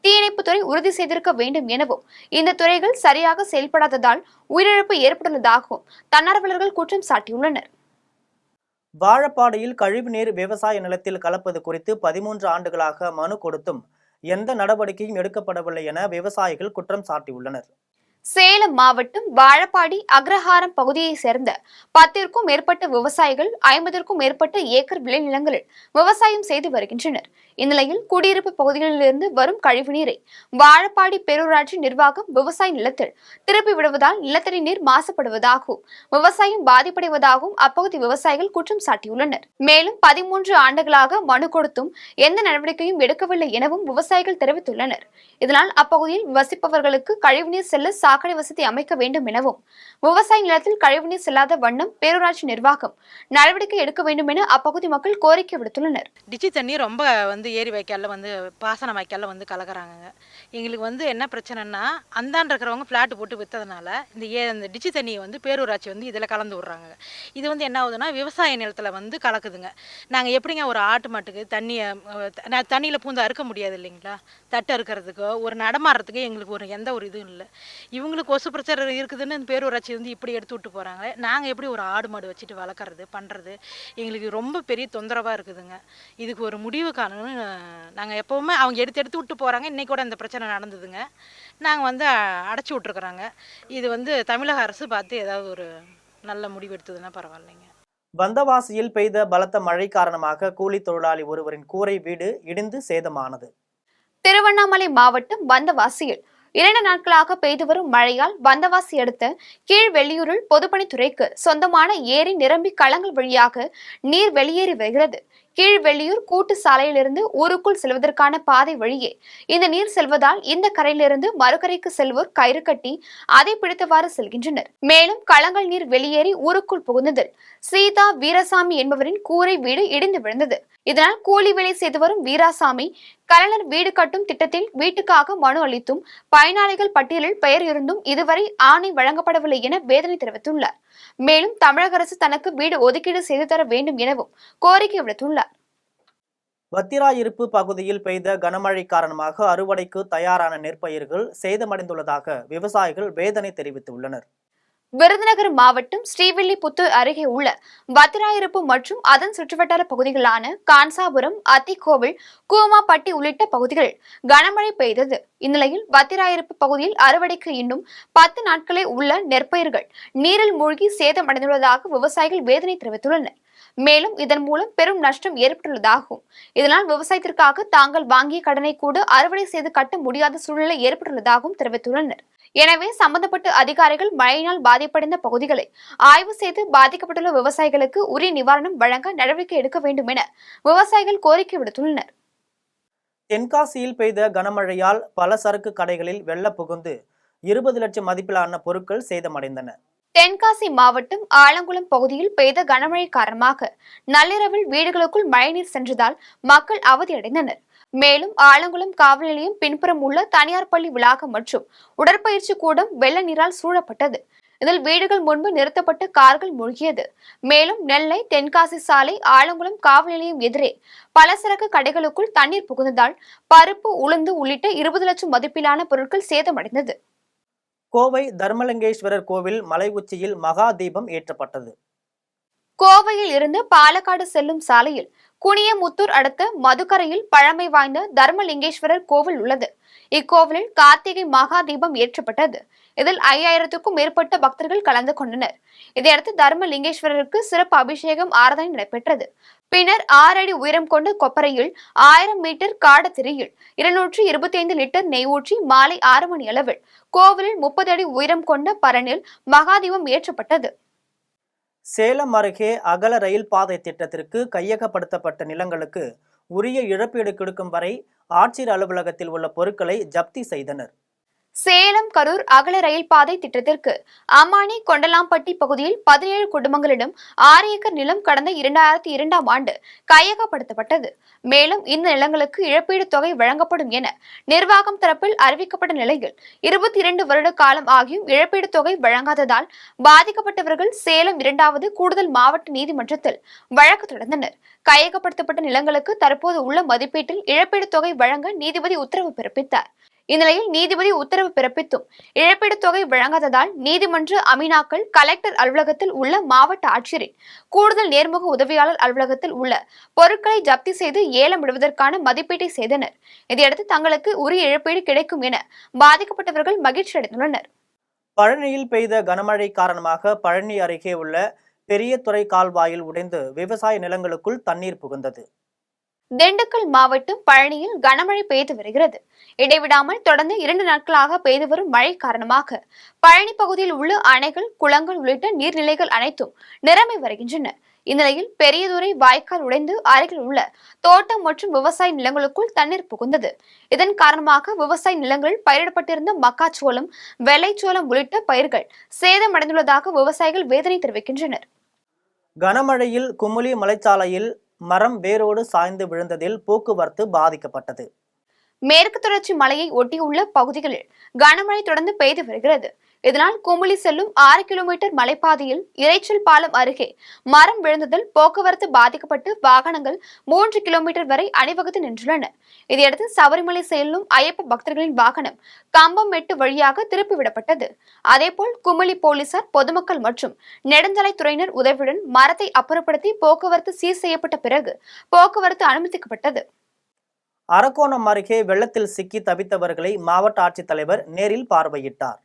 தீயணைப்புத்துறை உறுதி செய்திருக்க வேண்டும் எனவும், இந்த துறைகள் சரியாக செயல்படாததால் உயிரிழப்பு ஏற்பட்டுள்ளதாகவும் தன்னார்வலர்கள் குற்றம் சாட்டியுள்ளனர். வாழப்பாடியில் கழிவுநீர் விவசாய நிலத்தில் கலப்பது குறித்து 13 ஆண்டுகளாக மனு கொடுத்தும் எந்த நடவடிக்கையும் எடுக்கப்படவில்லை என விவசாயிகள் குற்றம் சாட்டியுள்ளனர். சேலம் மாவட்டம் வாழப்பாடி அக்ரஹாரம் பகுதியை சேர்ந்த 10க்கும் மேற்பட்ட விவசாயிகள் 50க்கும் மேற்பட்ட ஏக்கர் விளைநிலங்களில் விவசாயம் செய்து வருகின்றனர். இந்நிலையில் குடியிருப்பு பகுதிகளிலிருந்து வரும் கழிவுநீரை வாழப்பாடி பேரூராட்சி நிர்வாகம் விவசாய நிலத்தில் திருப்பி விடுவதால் நிலத்தடி நீர் மாசுபடுவதாகவும் விவசாயம் பாதிப்படைவதாகவும் அப்பகுதி விவசாயிகள் குற்றம் சாட்டியுள்ளனர். மேலும் 13 ஆண்டுகளாக மனு கொடுத்தும் எந்த நடவடிக்கையும் எடுக்கவில்லை எனவும் விவசாயிகள் தெரிவித்துள்ளனர். இதனால் அப்பகுதியில் வசிப்பவர்களுக்கு கழிவுநீர் செல்ல சாக்கடை வசதி அமைக்க வேண்டும் எனவும் விவசாய நிலத்தில் கழிவுநீர் செல்லாத வண்ணம் பேரூராட்சி நிர்வாகம் நடவடிக்கை எடுக்க வேண்டும் என அப்பகுதி மக்கள் கோரிக்கை விடுத்துள்ளனர். டிச்சி தண்ணி ரொம்ப ஏரி வைக்கால பாசன வைக்கால கலக்குறாங்க. எங்களுக்கு என்ன பிரச்சனைனா அந்தாண்டு இருக்கிறவங்க ஃப்ளாட் போட்டு விற்றதுனால இந்த டிச்சி தண்ணியை பேரூராட்சி இதில் கலந்து விடுறாங்க. இது என்ன ஆகுதுன்னா விவசாய நிலத்தில் கலக்குதுங்க. நாங்கள் எப்படிங்க ஒரு ஆட்டு மாட்டுக்கு தண்ணியில் பூந்து அறுக்க முடியாது இல்லைங்களா? தட்டு அறுக்கிறதுக்கோ ஒரு நடமாடுறதுக்கு எங்களுக்கு எந்த ஒரு இதுவும் இல்லை. இவங்களுக்கு கொசு பிரச்சனை இருக்குதுன்னு இந்த பேரூராட்சி இப்படி எடுத்து விட்டு போகிறாங்க. நாங்கள் எப்படி ஒரு ஆடு மாடு வச்சுட்டு வளர்க்குறது பண்ணுறது எங்களுக்கு ரொம்ப பெரிய தொந்தரவாக இருக்குதுங்க. இதுக்கு ஒரு முடிவு காணணும். நாங்கள் எப்போவுமே அவங்க எடுத்து விட்டு போகிறாங்க. இன்றைக்கி கூட இந்த பிரச்சனை நடந்ததுங்க. நாங்கள் அடைச்சி விட்ருக்குறாங்க. இது தமிழக அரசு பார்த்து ஏதாவது ஒரு நல்ல முடிவு எடுத்ததுன்னா பரவாயில்லைங்க. வந்தவாசியில் பெய்த பலத்த மழை காரணமாக கூலி தொழிலாளி ஒருவரின் கூரை வீடு இடிந்து சேதமானது. திருவண்ணாமலை மாவட்டம் வந்தவாசியில் 2 நாட்களாக பெய்து வரும் மழையால் வந்தவாசி அடுத்த கீழ்வெள்ளியூரில் பொதுப்பணித்துறைக்கு சொந்தமான ஏரி நிரம்பி களங்கள் வழியாக நீர் வெளியேறி வருகிறது. கீழ்வெள்ளியூர் கூட்டு சாலையிலிருந்து ஊருக்குள் செல்வதற்கான பாதை வழியே இந்த நீர் செல்வதால் இந்த கரையிலிருந்து மறுகரைக்கு செல்வோர் கயிறு கட்டி அதை பிடித்தவாறு செல்கின்றனர். மேலும் களங்கள் நீர் வெளியேறி ஊருக்குள் புகுந்ததில் சீதா வீரசாமி என்பவரின் கூரை வீடு இடிந்து விழுந்தது. இதனால் கூலி வேலை செய்து வரும் வீராசாமி கலைஞர் வீடு கட்டும் திட்டத்தில் வீட்டுக்காக மனு அளித்தும் பயனாளிகள் பட்டியலில் பெயர் இருந்தும் இதுவரை ஆணை வழங்கப்படவில்லை என வேதனை தெரிவித்துள்ளார். மேலும் தமிழக அரசு தனக்கு வீடு ஒதுக்கீடு செய்து தர வேண்டும் எனவும் கோரிக்கை விடுத்துள்ளார். வத்திராயிருப்பு பகுதியில் பெய்த கனமழை காரணமாக அறுவடைக்கு தயாரான நெற்பயிர்கள் சேதமடைந்துள்ளதாக விவசாயிகள் வேதனை தெரிவித்துள்ளனர். விருதுநகர் மாவட்டம் ஸ்ரீவில்லிபுத்தூர் அருகே உள்ள வத்திராயிருப்பு மற்றும் அதன் சுற்றுவட்டார பகுதிகளான கான்சாபுரம், அத்திக்கோவில், கூமாப்பட்டி உள்ளிட்ட பகுதிகளில் கனமழை பெய்தது. இந்நிலையில் வத்திராயிருப்பு பகுதியில் அறுவடைக்கு இன்னும் 10 நாட்களே உள்ள நெற்பயிர்கள் நீரில் மூழ்கி சேதமடைந்துள்ளதாக விவசாயிகள் வேதனை தெரிவித்துள்ளனர். மேலும் இதன் மூலம் பெரும் நஷ்டம் ஏற்பட்டுள்ளதாகவும் இதனால் விவசாயத்திற்காக தாங்கள் வாங்கிய கடனை கூட அறுவடை செய்து கட்ட முடியாத சூழ்நிலை ஏற்பட்டுள்ளதாகவும் தெரிவித்துள்ளனர். எனவே சம்பந்தப்பட்ட அதிகாரிகள் மழையினால் பாதிப்படைந்த பகுதிகளை ஆய்வு செய்து பாதிக்கப்பட்டுள்ள விவசாயிகளுக்கு உரிய நிவாரணம் வழங்க நடவடிக்கை எடுக்க வேண்டும் என விவசாயிகள் கோரிக்கை விடுத்துள்ளனர். தென்காசியில் பெய்த கனமழையால் பல சரக்கு கடைகளில் வெள்ளம் புகுந்து 20 லட்சம் மதிப்பிலான பொருட்கள் சேதமடைந்தன. தென்காசி மாவட்டம் ஆலங்குளம் பகுதியில் பெய்த கனமழை காரணமாக நள்ளிரவில் வீடுகளுக்குள் மழைநீர் சென்றதால் மக்கள் அவதியடைந்தனர். மேலும் ஆலங்குளம் காவல் நிலையம் பின்புறம் உள்ள தனியார் பள்ளி வளாகம் மற்றும் உடற்பயிற்சி கூடம் வெள்ள நீரால் சூழப்பட்டது. இதில் வீடுகள் முன்பு நிறுத்தப்பட்ட கார்கள் மூழ்கியது. மேலும் நெல்லை தென்காசி சாலை ஆலங்குளம் காவல் நிலையம் எதிரே பலசரக்கு கடைகளுக்குள் தண்ணீர் புகுந்ததால் பருப்பு, உளுந்து உள்ளிட்ட 20 லட்சம் மதிப்பிலான பொருட்கள் சேதமடைந்தது. கோவை தர்மலிங்கேஸ்வரர் கோவில் மலை உச்சியில் மகா தீபம் ஏற்றப்பட்டது. கோவையில் இருந்து பாலக்காடு செல்லும் சாலையில் குனியமுத்தூர் அடுத்த மதுக்கரையில் பழமை வாய்ந்த தர்மலிங்கேஸ்வரர் கோவில் உள்ளது. இக்கோவிலில் கார்த்திகை மகா தீபம் ஏற்றப்பட்டது. இதில் 5000க்கும் மேற்பட்ட பக்தர்கள் கலந்து கொண்டனர். இதையடுத்து தர்மலிங்கேஸ்வரருக்கு சிறப்பு அபிஷேகம், ஆராதனை நடைபெற்றது. பின்னர் 6 அடி உயரம் கொண்ட கொப்பரையில் 1000 மீட்டர் காடத்திரியில் 225 லிட்டர் நெய் ஊற்றி மாலை 6 மணி அளவில் கோவிலில் 30 அடி உயரம் கொண்ட பரனில் மகாதீபம் ஏற்றப்பட்டது. சேலம் அருகே அகல ரயில் பாதை திட்டத்திற்கு கையகப்படுத்தப்பட்ட நிலங்களுக்கு உரிய இழப்பீடு கொடுக்கும் வரை ஆட்சியர் அலுவலகத்தில் உள்ள பொருட்களை ஜப்தி செய்தனர். சேலம் கரூர் அகல ரயில் பாதை திட்டத்திற்கு அம்மானி கொண்டலாம்பட்டி பகுதியில் 17 குடும்பங்களிடம் 6 ஏக்கர் நிலம் கடந்த 2002ஆம் ஆண்டு கையகப்படுத்தப்பட்டது. மேலும் இந்த நிலங்களுக்கு இழப்பீடு தொகை வழங்கப்படும் என நிர்வாகம் தரப்பில் அறிவிக்கப்பட்ட நிலையில் 22 வருட காலம் ஆகியும் இழப்பீடு தொகை வழங்காததால் பாதிக்கப்பட்டவர்கள் சேலம் 2வது கூடுதல் மாவட்ட நீதிமன்றத்தில் வழக்கு தொடர்ந்தனர். கையகப்படுத்தப்பட்ட நிலங்களுக்கு தற்போது உள்ள மதிப்பீட்டில் இழப்பீடு தொகை வழங்க நீதிபதி உத்தரவு பிறப்பித்தார். இந்நிலையில் நீதிபதி உத்தரவு பிறப்பித்தும் இழப்பீடு தொகை வழங்காததால் நீதிமன்ற அமீனாக்கள் கலெக்டர் அலுவலகத்தில் உள்ள மாவட்ட ஆட்சியரின் கூடுதல் நேர்முக உதவியாளர் அலுவலகத்தில் உள்ள பொருட்களை ஜப்தி செய்து ஏலம் விடுவதற்கான மதிப்பீட்டை செய்தனர். இதையடுத்து தங்களுக்கு உரிய இழப்பீடு கிடைக்கும் என பாதிக்கப்பட்டவர்கள் மகிழ்ச்சி அடைந்துள்ளனர். பழனியில் பெய்த கனமழை காரணமாக பழனி அருகே உள்ள பெரிய துறை கால்வாயில் உடைந்து விவசாய நிலங்களுக்குள் தண்ணீர் புகுந்தது. திண்டுக்கல் மாவட்டம் பழனியில் கனமழை பெய்து வருகிறது. இடைவிடாமல் தொடர்ந்து 2 நாட்களாக பெய்து வரும் மழை காரணமாக பழனி பகுதியில் உள்ள அணைகள், குளங்கள் உள்ளிட்ட நீர்நிலைகள் அனைத்தும் நிரம்பி வருகின்றன. இந்நிலையில் பெரியதுறை வாய்க்கால் உடைந்து அருகில் உள்ள தோட்டம் மற்றும் விவசாய நிலங்களுக்குள் தண்ணீர் புகுந்தது. இதன் காரணமாக விவசாய நிலங்களில் பயிரிடப்பட்டிருந்த மக்காச்சோளம், வெள்ளைச்சோளம் உள்ளிட்ட பயிர்கள் சேதமடைந்துள்ளதாக விவசாயிகள் வேதனை தெரிவிக்கின்றனர். கனமழையில் குமுளி மலைச்சாலையில் மரம் வேரோடு சாய்ந்து விழுந்ததில் போக்குவரத்து பாதிக்கப்பட்டது. மேற்கு தொடர்ச்சி மலையை ஒட்டியுள்ள பகுதிகளில் கனமழை தொடர்ந்து பெய்து வருகிறது. இதனால் குமுளி செல்லும் 6 கிலோமீட்டர் மலைப்பாதையில் இரைச்சல் பாலம் அருகே மரம் விழுந்ததில் போக்குவரத்து பாதிக்கப்பட்டு வாகனங்கள் 3 கிலோமீட்டர் வரை அணிவகுத்து நின்றுள்ளன. இதையடுத்து சபரிமலை செல்லும் ஐயப்ப பக்தர்களின் வாகனம் கம்பமெட்டு வழியாக திருப்பிவிடப்பட்டது. அதேபோல் குமுளி போலீசார், பொதுமக்கள் மற்றும் நெடுஞ்சாலைத்துறையினர் உதவியுடன் மரத்தை அப்புறப்படுத்தி போக்குவரத்து சீர் செய்யப்பட்ட பிறகு போக்குவரத்து அனுமதிக்கப்பட்டது. அரக்கோணம் அருகே வெள்ளத்தில் சிக்கி தவித்தவர்களை மாவட்ட ஆட்சித்தலைவர் நேரில் பார்வையிட்டார்.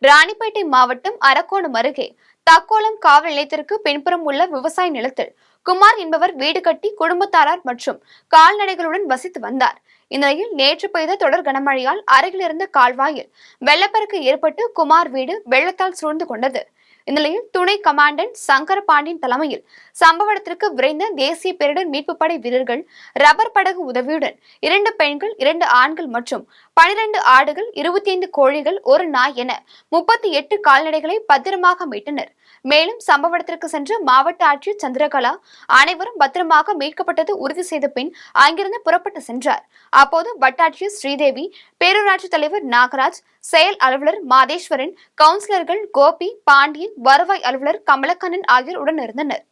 ராணிப்பேட்டை மாவட்டம் அரக்கோணம் அருகே தக்கோலம் காவல் நிலையத்திற்கு பின்புறம் உள்ள விவசாய நிலத்தில் குமார் என்பவர் வீடு கட்டி குடும்பத்தாரார் மற்றும் கால்நடைகளுடன் வசித்து வந்தார். இந்நிலையில் நேற்று பெய்த தொடர் கனமழையால் அருகில் இருந்த கால்வாயில் வெள்ளப்பெருக்கு ஏற்பட்டு குமார் வீடு வெள்ளத்தால் சூழ்ந்து கொண்டது. இந்நிலையில் துணை கமாண்டன்ட் சங்கர பாண்டியன் தலைமையில் சம்பவ இடத்திற்கு விரைந்த தேசிய பேரிடர் மீட்பு படை வீரர்கள் ரப்பர் படகு உதவியுடன் 2 பெண்கள், 2 ஆண்கள் மற்றும் 12 ஆடுகள், 25 கோழிகள், 1 நாய் என 38 கால்நடைகளை பத்திரமாக மீட்டனர். மேலும் சம்பவ இடத்திற்கு சென்ற மாவட்ட ஆட்சியர் சந்திரகலா அனைவரும் பத்திரமாக மீட்கப்பட்டது உறுதி செய்த பின் அங்கிருந்து புறப்பட்டு சென்றார். அப்போது வட்டாட்சியர் ஸ்ரீதேவி, பேரூராட்சி தலைவர் நாகராஜ், செயல் அலுவலர் மாதேஸ்வரன், கவுன்சிலர்கள் கோபி, பாண்டியன், வருவாய் அலுவலர் கமலக்கண்ணன் ஆகியோர் உடன் இருந்தனர்.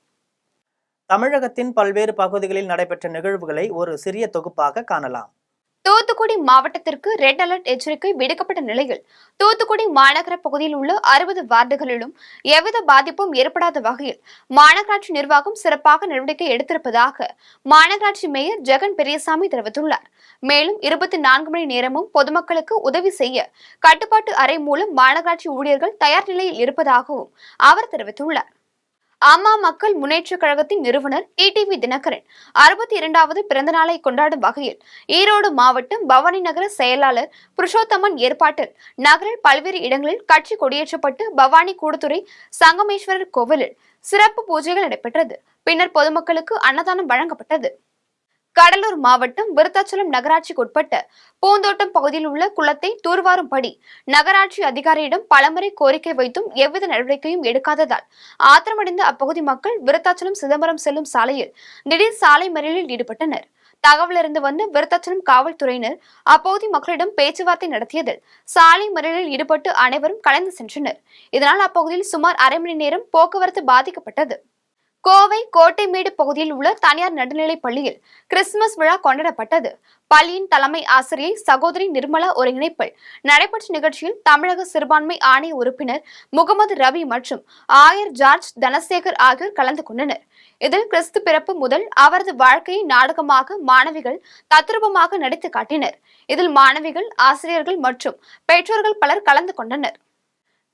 தமிழகத்தின் பல்வேறு பகுதிகளில் நடைபெற்ற நிகழ்வுகளை ஒரு சிறிய தொகுப்பாக காணலாம். தூத்துக்குடி மாவட்டத்திற்கு ரெட் அலர்ட் எச்சரிக்கை விடுக்கப்பட்ட நிலையில் தூத்துக்குடி மாநகர பகுதியில் உள்ள 60 வார்டுகளிலும் எவ்வித பாதிப்பும் ஏற்படாத வகையில் மாநகராட்சி நிர்வாகம் சிறப்பாக நடவடிக்கை எடுத்திருப்பதாக மாநகராட்சி மேயர் ஜெகன் பெரியசாமி தெரிவித்துள்ளார். மேலும் 24 மணி நேரமும் பொதுமக்களுக்கு உதவி செய்ய கட்டுப்பாட்டு அறை மூலம் மாநகராட்சி ஊழியர்கள் தயார் நிலையில் இருப்பதாகவும் அவர் தெரிவித்துள்ளார். அம்மா மக்கள் முன்னேற்ற கழகத்தின் நிறுவனர் டிடிவி தினகரன் 62வது பிறந்த நாளை கொண்டாடும் வகையில் ஈரோடு மாவட்டம் பவானி நகர செயலாளர் புருஷோத்தமன் ஏற்பாட்டில் நகரில் பல்வேறு இடங்களில் கட்சி கொடியேற்றப்பட்டு பவானி கூடுதுறை சங்கமேஸ்வரர் கோவிலில் சிறப்பு பூஜைகள் நடைபெற்றது. பின்னர் பொதுமக்களுக்கு அன்னதானம் வழங்கப்பட்டது. கடலூர் மாவட்டம் விருத்தாச்சலம் நகராட்சிக்குட்பட்ட பூந்தோட்டம் பகுதியில் உள்ள குளத்தை தூர்வாரும்படி நகராட்சி அதிகாரியிடம் பலமுறை கோரிக்கை வைத்தும் எவ்வித நடவடிக்கையும் எடுக்காததால் ஆத்திரமடைந்த அப்பகுதி மக்கள் விருத்தாச்சலம் சிதம்பரம் செல்லும் சாலையில் திடீர் சாலை மறியலில் ஈடுபட்டனர். தகவலிருந்து வந்த விருத்தாச்சலம் காவல்துறையினர் அப்பகுதி மக்களிடம் பேச்சுவார்த்தை நடத்தியதில் சாலை மறியலில் ஈடுபட்டு அனைவரும் கலைந்து சென்றனர். இதனால் அப்பகுதியில் சுமார் அரை மணி நேரம் போக்குவரத்து பாதிக்கப்பட்டது. கோவை கோட்டைமேடு பகுதியில் உள்ள தனியார் நடுநிலைப் பள்ளியில் கிறிஸ்துமஸ் விழா கொண்டாடப்பட்டது. பள்ளியின் தலைமை ஆசிரியை சகோதரி நிர்மலா ஒருங்கிணைப்பில் நடைபெற்ற நிகழ்ச்சியில் தமிழக சிறுபான்மை ஆணைய உறுப்பினர் முகமது ரவி மற்றும் ஆயர் ஜார்ஜ் தனசேகர் ஆகியோர் கலந்து கொண்டனர். இதில் கிறிஸ்து பிறப்பு முதல் அவரது வாழ்க்கையை நாடகமாக மாணவிகள் தத்ரூபமாக நடித்து காட்டினர். இதில் மாணவிகள், ஆசிரியர்கள் மற்றும் பெற்றோர்கள் பலர் கலந்து கொண்டனர்.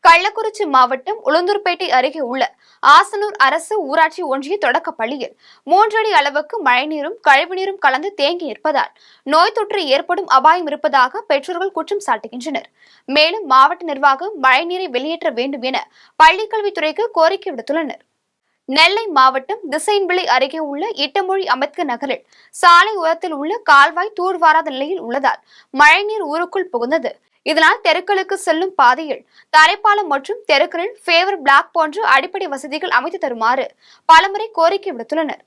கள்ளக்குறிச்சி மாவட்டம் உளுந்தூர்பேட்டை அருகே உள்ள ஆசனூர் அரசு ஊராட்சி ஒன்றிய தொடக்க பள்ளியில் 3 அடி அளவுக்கு மழைநீரும் கழிவுநீரும் கலந்து தேங்கி நிற்பதால் நோய் தொற்று ஏற்படும் அபாயம் இருப்பதாக பெற்றோர்கள் குற்றம் சாட்டுகின்றனர். மேலும் மாவட்ட நிர்வாகம் மழைநீரை வெளியேற்ற வேண்டும் என பள்ளிக்கல்வித்துறைக்கு கோரிக்கை விடுத்துள்ளனர். நெல்லை மாவட்டம் திசையன்விளை அருகே உள்ள இட்டமொழி அம்பேத்கர் நகரில் சாலை ஓரத்தில் உள்ள கால்வாய் தூர்வாராத நிலையில் உள்ளதால் மழைநீர் ஊருக்குள் புகுந்தது. இதனால் தெருக்களுக்கு செல்லும் பாதையில் தரைப்பாலம் மற்றும் தெருக்களில் ஃபேவர் பிளாக் போன்ற அடிப்படை வசதிகள் அமைத்து தருமாறு பலமுறை கோரிக்கை விடுத்துள்ளனர்.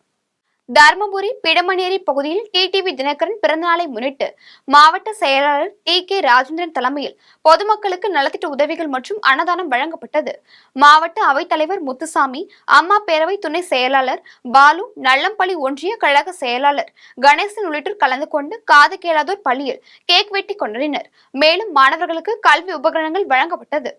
தர்மபுரி பிடமனேரி பகுதியில் டிடிவி தினகரன் பிறந்தநாளை முன்னிட்டு மாவட்ட செயலாளர் டி.கே. ராஜேந்திரன் தலைமையில் பொதுமக்களுக்கு நலத்திட்ட உதவிகள் மற்றும் அன்னதானம் வழங்கப்பட்டது. மாவட்ட அவைத்தலைவர் முத்துசாமி, அம்மா பேரவை துணை செயலாளர் பாலு, நல்லம்பள்ளி ஒன்றிய கழக செயலாளர் கணேசன் உள்ளிட்டோர் கலந்து கொண்டு காது கேளாதோர் பள்ளியில் கேக் வெட்டி கொண்டாடினர். மேலும் மாணவர்களுக்கு கல்வி உபகரணங்கள் வழங்கப்பட்டது.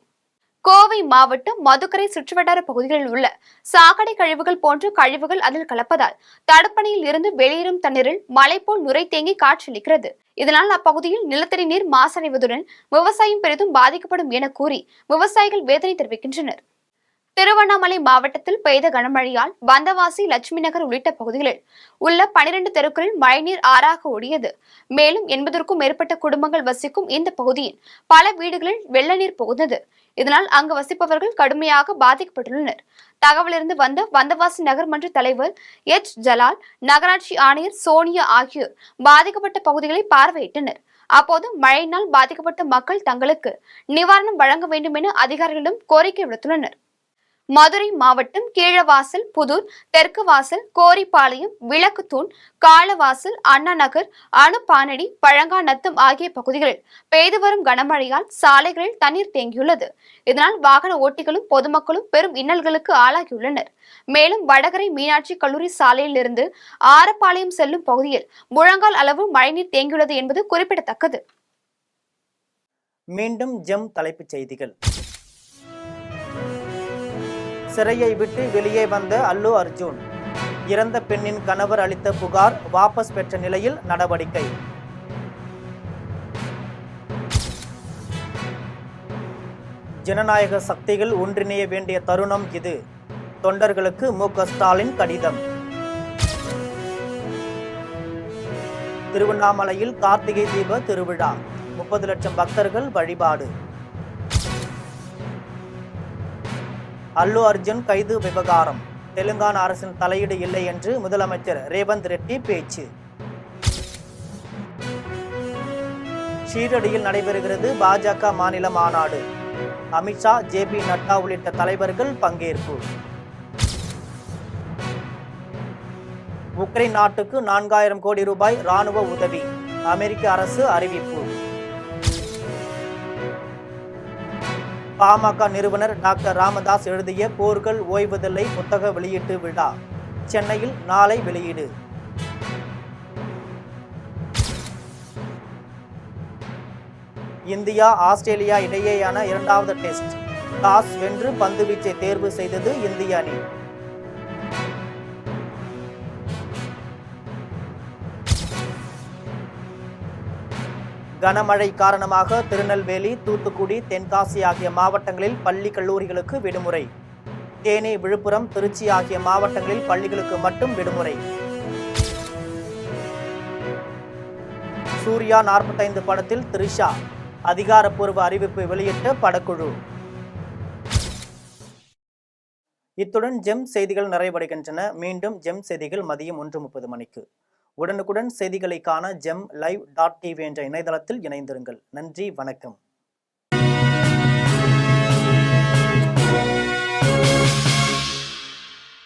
கோவை மாவட்டம் மதுக்கரை சுற்றுவட்டார பகுதிகளில் உள்ள சாக்கடை கழிவுகள் போன்ற கழிவுகள் அதில் கலப்பதால் தடுப்பணையில் இருந்து வெளியேறும் தண்ணீரில் மலை போல் நுரை தேங்கி காட்சியளிக்கிறது. இதனால் அப்பகுதியில் நிலத்தடி நீர் மாசடைவதுடன் விவசாயம் பெரிதும் பாதிக்கப்படும் என கூறி விவசாயிகள் வேதனை தெரிவிக்கின்றனர். திருவண்ணாமலை மாவட்டத்தில் பெய்த கனமழையால் வந்தவாசி லட்சுமி நகர் உள்ளிட்ட பகுதிகளில் உள்ள 12 தெருக்களில் மழைநீர் ஆறாக ஓடியது. மேலும் 80க்கும் மேற்பட்ட குடும்பங்கள் வசிக்கும் இந்த பகுதியில் பல வீடுகளில் வெள்ள நீர் புகுந்தது. இதனால் அங்கு வசிப்பவர்கள் கடுமையாக பாதிக்கப்பட்டுள்ளனர். தகவலிருந்து வந்த வந்தவாசி நகர்மன்ற தலைவர் எச் ஜலால், நகராட்சி ஆணையர் சோனியா ஆகியோர் பாதிக்கப்பட்ட பகுதிகளை பார்வையிட்டனர். அப்போது மழையினால் பாதிக்கப்பட்ட மக்கள் தங்களுக்கு நிவாரணம் வழங்க வேண்டும் என அதிகாரிகளிடம் கோரிக்கை விடுத்துள்ளனர். மதுரை மாவட்டம் கீழவாசல், புதூர், தெற்கு வாசல், கோரிப்பாளையம், விளக்குத்தூண், காலவாசல், அண்ணா நகர், அணுப்பானடி, பழங்காநத்தம் ஆகிய பகுதிகளில் பெய்து வரும் கனமழையால் சாலைகளில் தண்ணீர் தேங்கியுள்ளது. இதனால் வாகன ஓட்டிகளும் பொதுமக்களும் பெரும் இன்னல்களுக்கு ஆளாகியுள்ளனர். மேலும் வடகரை மீனாட்சி கல்லூரி சாலையிலிருந்து ஆரப்பாளையம் செல்லும் பகுதியில் முழங்கால் அளவு மழைநீர் தேங்கியுள்ளது என்பது குறிப்பிடத்தக்கது. மீண்டும் ஜெம் தலைப்புச் செய்திகள். சிறையை விட்டு வெளியே வந்த அல்லு அர்ஜுன், இறந்த பெண்ணின் கணவர் அளித்த புகார் வாபஸ் பெற்ற நிலையில் நடவடிக்கை. ஜனநாயக சக்திகள் ஒன்றிணைய வேண்டிய தருணம் இது, தொண்டர்களுக்கு மு.க. ஸ்டாலின் கடிதம். திருவண்ணாமலையில் கார்த்திகை தீப திருவிழா, 30 லட்சம் பக்தர்கள் வழிபாடு. அல்லு அர்ஜுன் கைது விவகாரம், தெலுங்கானா அரசின் தலையீடு இல்லை என்று முதலமைச்சர் ரேவந்த் ரெட்டி பேச்சு. ஷீரடியில் நடைபெறுகிறது பாஜக மாநில மாநாடு, அமித்ஷா, ஜே.பி. நட்டா உள்ளிட்ட தலைவர்கள் பங்கேற்பு. உக்ரைன் நாட்டுக்கு 4000 கோடி ரூபாய் ராணுவ உதவி, அமெரிக்க அரசு அறிவிப்பு. பாமக நிறுவனர் டாக்டர் ராமதாஸ் எழுதிய போர்கள் ஓய்வதில்லை புத்தக வெளியீட்டு விழா சென்னையில் நாளை வெளியீடு. இந்தியா ஆஸ்திரேலியா இடையேயான 2வது டெஸ்ட், டாஸ் வென்று பந்துவீச்சை தேர்வு செய்தது இந்திய அணி. கனமழை காரணமாக திருநெல்வேலி, தூத்துக்குடி, தென்காசி ஆகிய மாவட்டங்களில் பள்ளி கல்லூரிகளுக்கு விடுமுறை. தேனி, விழுப்புரம், திருச்சி ஆகிய மாவட்டங்களில் பள்ளிகளுக்கு மட்டும் விடுமுறை. சூர்யா 45 படத்தில் த்ரிஷா, அதிகாரப்பூர்வ அறிவிப்பு வெளியிட்ட படக்குழு. இத்துடன் ஜெம் செய்திகள் நிறைவடைகின்றன. மீண்டும் ஜெம் செய்திகள் மதியம் 1:30 மணிக்கு. உடனுக்குடன் செய்திகளை காண GemLive.tv என்ற இணையதளத்தில் இணைந்திருங்கள். நன்றி, வணக்கம்.